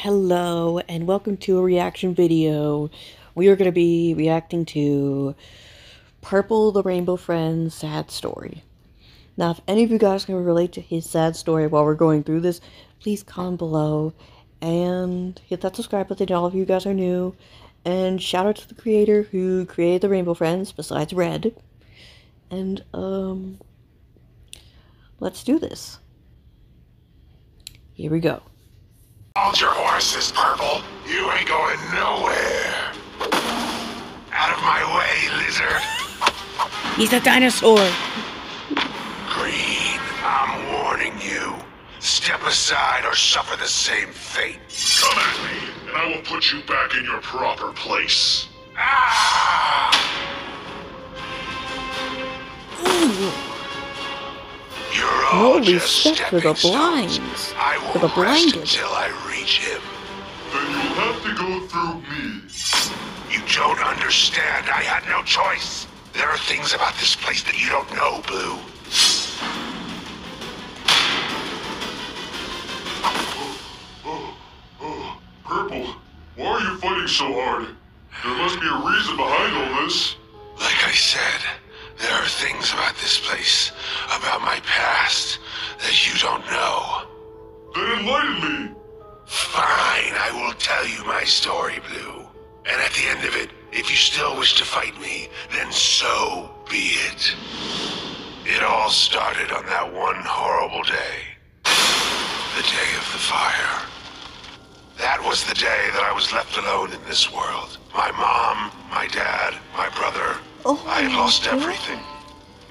Hello, and welcome to a reaction video. We are going to be reacting to Purple the Rainbow Friend's sad story. Now, if any of you guys can relate to his sad story while we're going through this, please comment below and hit that subscribe button. All of you guys are new. And shout out to the creator who created the Rainbow Friends, besides Red. And, let's do this. Here we go. Hold your horses, Purple. You ain't going nowhere. Out of my way, lizard. He's a dinosaur. Green, I'm warning you. Step aside or suffer the same fate. Come at me, and I will put you back in your proper place. Ah! Ooh. You're all No just respect for the stepping stones. blinds. I For the won't rest blinded. until I reach him. Then you'll have to go through me. You don't understand. I had no choice. There are things about this place that you don't know, Blue. Purple, why are you fighting so hard? There must be a reason behind all this. Like I said, there are things about this place, about my past, that you don't know. Then enlighten me. Fine, I will tell you my story, Blue. And at the end of it, if you still wish to fight me, then so be it. It all started on that one horrible day. The day of the fire. That was the day that I was left alone in this world. My mom, my dad, my brother. I had lost everything.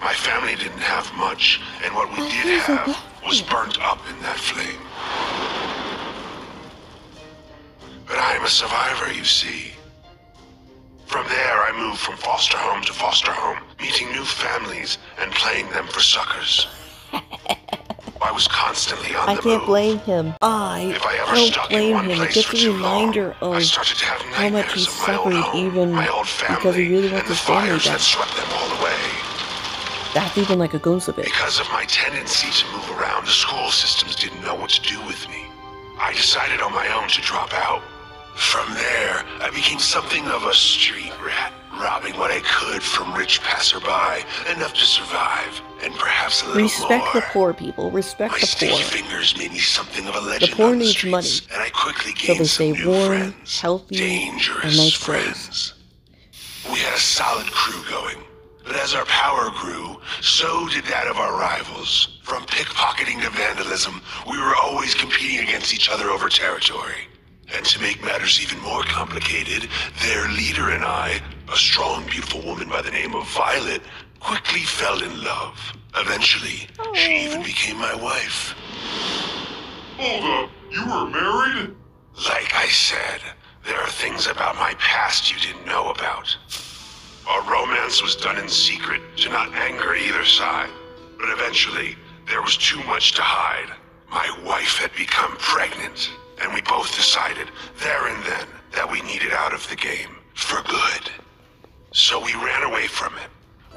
My family didn't have much, and what we did have was burnt up in that flame. But I am a survivor, you see. From there, I moved from foster home to foster home, meeting new families and playing them for suckers. I was constantly on the move. I can't blame him. If I ever don't stuck in blame one him. place Just for a too reminder long, I of started to have how much he nightmares of my own suffered, home, even my old because he family, really and wants the his family fires that back. swept them all away. That's even like a glimpse of it. Because of my tendency to move around, the school systems didn't know what to do with me. I decided on my own to drop out. From there, I became something of a street rat, robbing what I could from rich passerby, enough to survive, and perhaps a little Respect more. the poor people. Respect My the sticky poor. fingers made me something of a legend poor on the needs streets, money, and I quickly So gained they some stay new warm, friends. healthy, Dangerous and nice clothes. friends. We had a solid crew going, but as our power grew, so did that of our rivals. From pickpocketing to vandalism, we were always competing against each other over territory. And to make matters even more complicated, their leader and I, a strong, beautiful woman by the name of Violet, quickly fell in love. Eventually, she even became my wife. Hold up, you were married? Like I said, there are things about my past you didn't know about. Our romance was done in secret to not anger either side. But eventually, there was too much to hide. My wife had become pregnant, and we both decided there and then that we needed out of the game for good. So we ran away from it.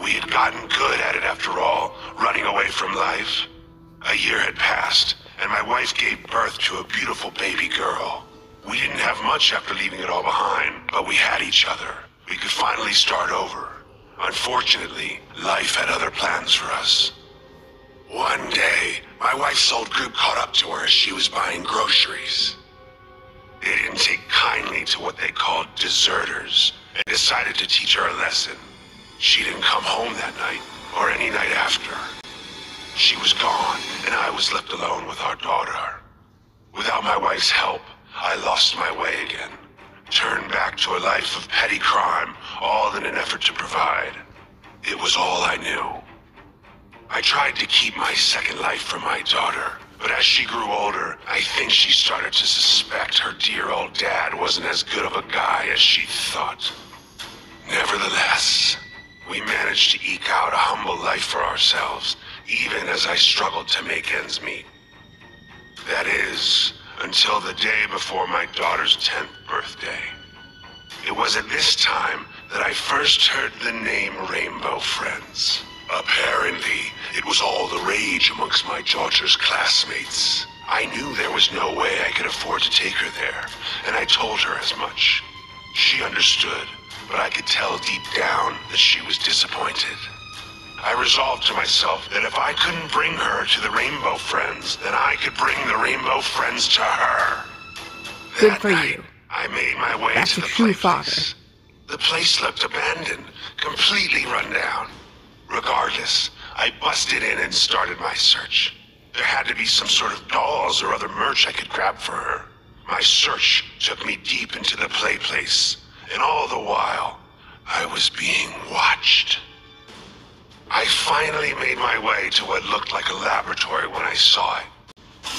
We had gotten good at it after all, running away from life. A year had passed, and my wife gave birth to a beautiful baby girl. We didn't have much after leaving it all behind, but we had each other. We could finally start over. Unfortunately, life had other plans for us. One day, my wife's old group caught up to her as she was buying groceries. They didn't take kindly to what they called deserters, and decided to teach her a lesson. She didn't come home that night, or any night after. She was gone, and I was left alone with our daughter. Without my wife's help, I lost my way again. Turned back to a life of petty crime, all in an effort to provide. It was all I knew. I tried to keep my second life from my daughter, but as she grew older, I think she started to suspect her dear old dad wasn't as good of a guy as she thought. Nevertheless, we managed to eke out a humble life for ourselves, even as I struggled to make ends meet. That is, until the day before my daughter's 10th birthday. It was at this time that I first heard the name Rainbow Friends. Apparently, it was all the rage amongst my daughter's classmates. I knew there was no way I could afford to take her there, and I told her as much. She understood, but I could tell deep down that she was disappointed. I resolved to myself that if I couldn't bring her to the Rainbow Friends, then I could bring the Rainbow Friends to her. Good That for night, you. I made my way That's to a the true place. The place looked abandoned, completely run down. Regardless, I busted in and started my search. There had to be some sort of dolls or other merch I could grab for her. My search took me deep into the play place, and all the while, I was being watched. I finally made my way to what looked like a laboratory when I saw it.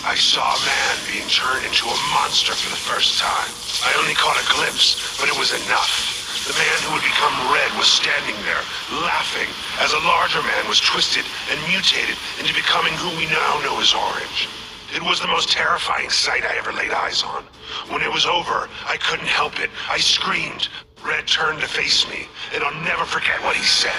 I saw a man being turned into a monster for the first time. I only caught a glimpse, but it was enough. The man who had become red was standing there, laughing, as a larger man was twisted and mutated into becoming who we now know as Orange. It was the most terrifying sight I ever laid eyes on. When it was over, I couldn't help it. I screamed. Red turned to face me, and I'll never forget what he said.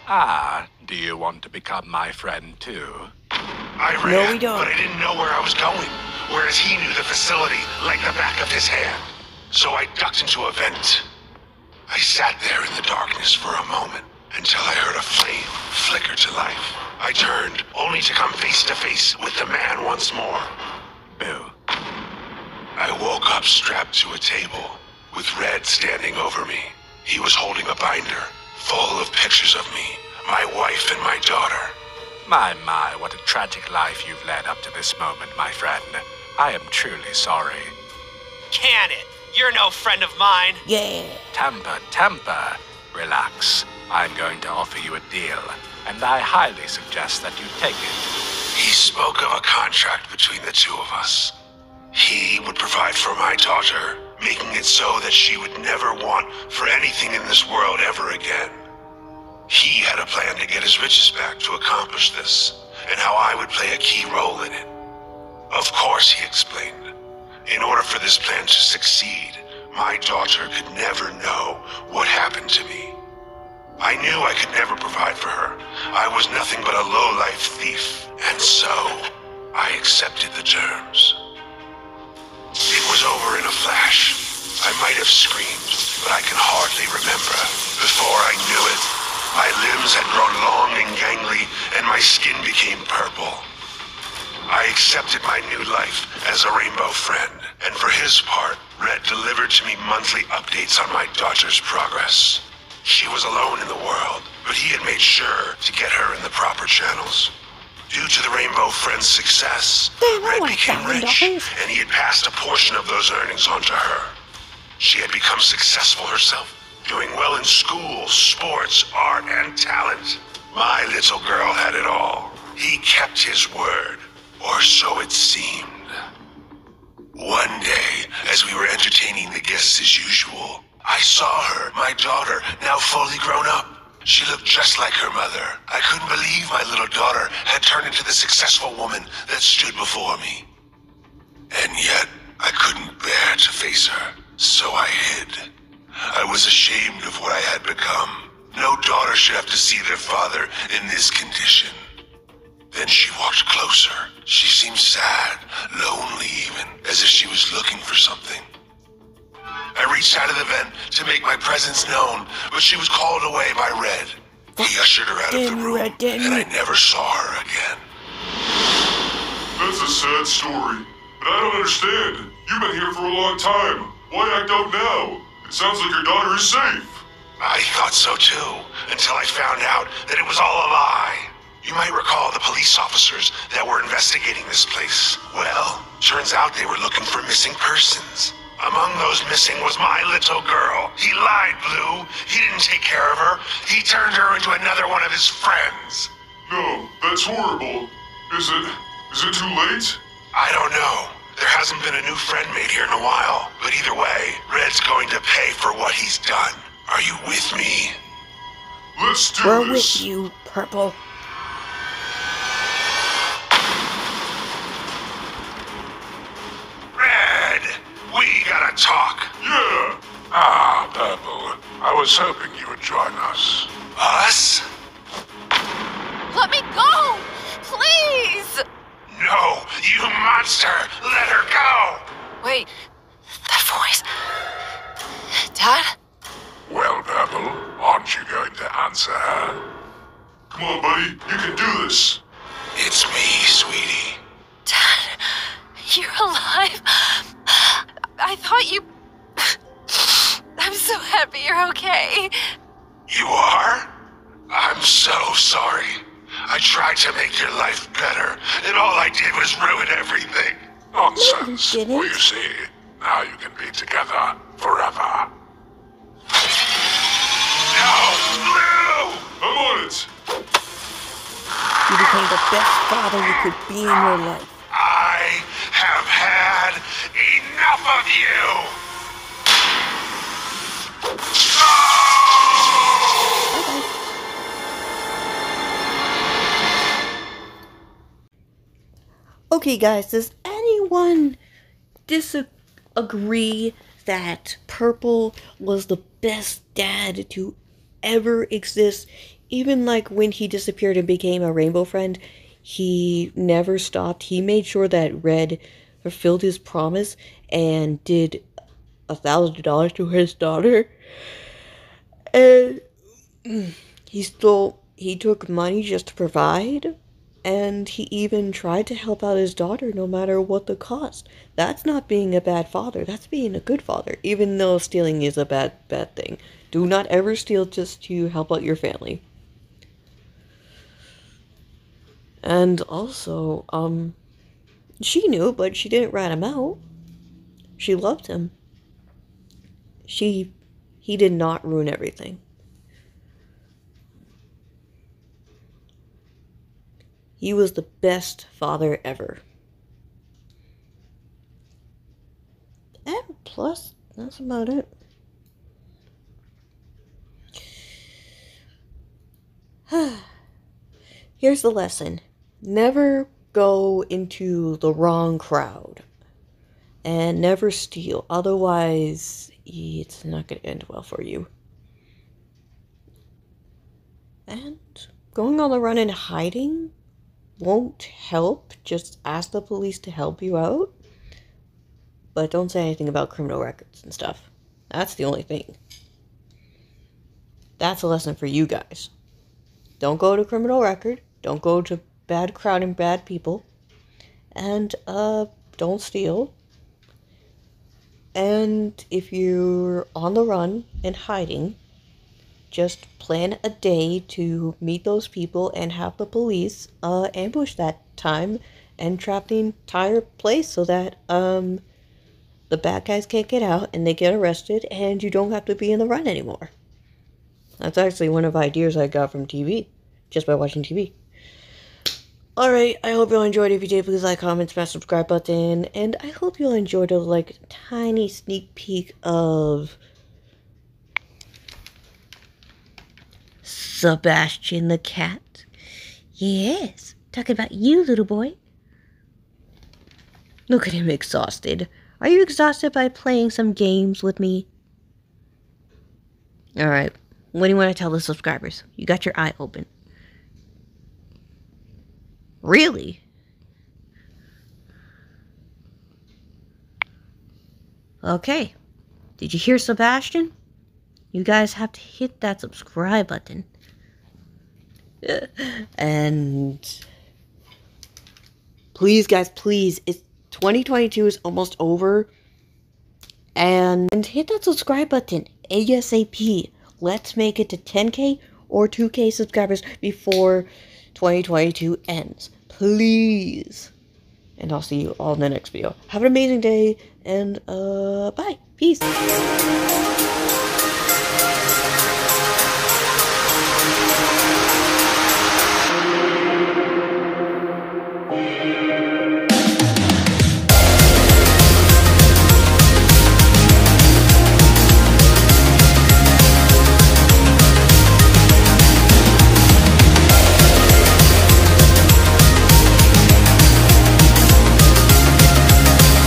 Ah, do you want to become my friend too? I ran, No, we don't. but I didn't know where I was going, whereas he knew the facility like the back of his hand. So I ducked into a vent. I sat there in the darkness for a moment until I heard a flame flicker to life. I turned, only to come face to face with the man once more. Boo. I woke up strapped to a table, with Red standing over me. He was holding a binder, full of pictures of me, my wife and my daughter. My, what a tragic life you've led up to this moment, my friend. I am truly sorry. Can it? You're no friend of mine. Yeah. Tampa. Relax. I'm going to offer you a deal, and I highly suggest that you take it. He spoke of a contract between the two of us. He would provide for my daughter, making it so that she would never want for anything in this world ever again. He had a plan to get his riches back to accomplish this, and how I would play a key role in it. Of course, he explained. In order for this plan to succeed, my daughter could never know what happened to me. I knew I could never provide for her. I was nothing but a low-life thief, and so I accepted the terms. It was over in a flash. I might have screamed, but I can hardly remember. Before I knew it, my limbs had grown long and gangly, and my skin became purple. I accepted my new life as a Rainbow Friend, and for his part, Red delivered to me monthly updates on my daughter's progress. She was alone in the world, but he had made sure to get her in the proper channels. Due to the Rainbow Friends' success, Red became rich, and he had passed a portion of those earnings on to her. She had become successful herself, doing well in school, sports, art, and talent. My little girl had it all. He kept his word, or so it seemed. One day, as we were entertaining the guests as usual, I saw her, my daughter, now fully grown up. She looked just like her mother. I couldn't believe my little daughter had turned into the successful woman that stood before me. And yet, I couldn't bear to face her, so I hid. I was ashamed of what I had become. No daughter should have to see their father in this condition. Then she walked closer. She seemed sad, lonely even, as if she was looking for something. I reached out of the vent to make my presence known, but she was called away by Red. He ushered her out of the room, and I never saw her again. That's a sad story, but I don't understand. You've been here for a long time. Why act out now? It sounds like your daughter is safe. I thought so too, until I found out that it was all a lie. You might recall the police officers that were investigating this place. Well, turns out they were looking for missing persons. Among those missing was my little girl. He lied, Blue. He didn't take care of her. He turned her into another one of his friends. No, that's horrible. Is it too late? I don't know. There hasn't been a new friend made here in a while. But either way, Red's going to pay for what he's done. Are you with me? Let's do We're this. with you, Purple. Red, we gotta talk. Yeah. Ah, Purple. I was hoping you would join us. Us? Let me go! Please! No, you monster! Let her go! Wait, that voice. Dad? Well, Purple, aren't you going to answer her? Come on, buddy. You can do this. It's me, sweetie. Dad, you're alive. I thought you... I'm so happy you're okay. You are? I'm so sorry. I tried to make your life better, and all I did was ruin everything. Nonsense. didn't. Well, you see, now you can be together forever. No! Blue! I'm on it. You became the best father you could be in your life. I have had enough of you! Okay, guys, does anyone disagree that Purple was the best dad to ever exist? Even like when he disappeared and became a rainbow friend, he never stopped. He made sure that Red fulfilled his promise and did $1,000 to his daughter. And he took money just to provide. And he even tried to help out his daughter no matter what the cost. That's not being a bad father. That's being a good father. Even though stealing is a bad thing. Do not ever steal just to help out your family. And also, she knew, but she didn't rat him out. She loved him. He did not ruin everything. He was the best father ever. And plus, that's about it. Here's the lesson. Never go into the wrong crowd. And never steal. Otherwise, it's not going to end well for you. And going on the run and hiding won't help. Just ask the police to help you out. But don't say anything about criminal records and stuff. That's the only thing. That's a lesson for you guys. Don't go to criminal record. Don't go to bad crowd and bad people. And, don't steal. And if you're on the run and hiding, just plan a day to meet those people and have the police ambush that time and trap the entire place so that the bad guys can't get out and they get arrested and you don't have to be in the run anymore. That's actually one of the ideas I got from TV, just by watching TV. Alright, I hope you all enjoyed. If you did, please like, comment, smash the subscribe button, and I hope you all enjoyed a tiny sneak peek of Sebastian the cat. Yes, talking about you, little boy. Look at him exhausted. Are you exhausted by playing some games with me? Alright, what do you want to tell the subscribers? You got your eye open. Really? Okay. Did you hear Sebastian? You guys have to hit that subscribe button. And please, guys, please. 2022 is almost over. And hit that subscribe button ASAP. Let's make it to 10K or 2K subscribers before 2022 ends. Please. And I'll see you all in the next video. Have an amazing day. And, bye. Peace.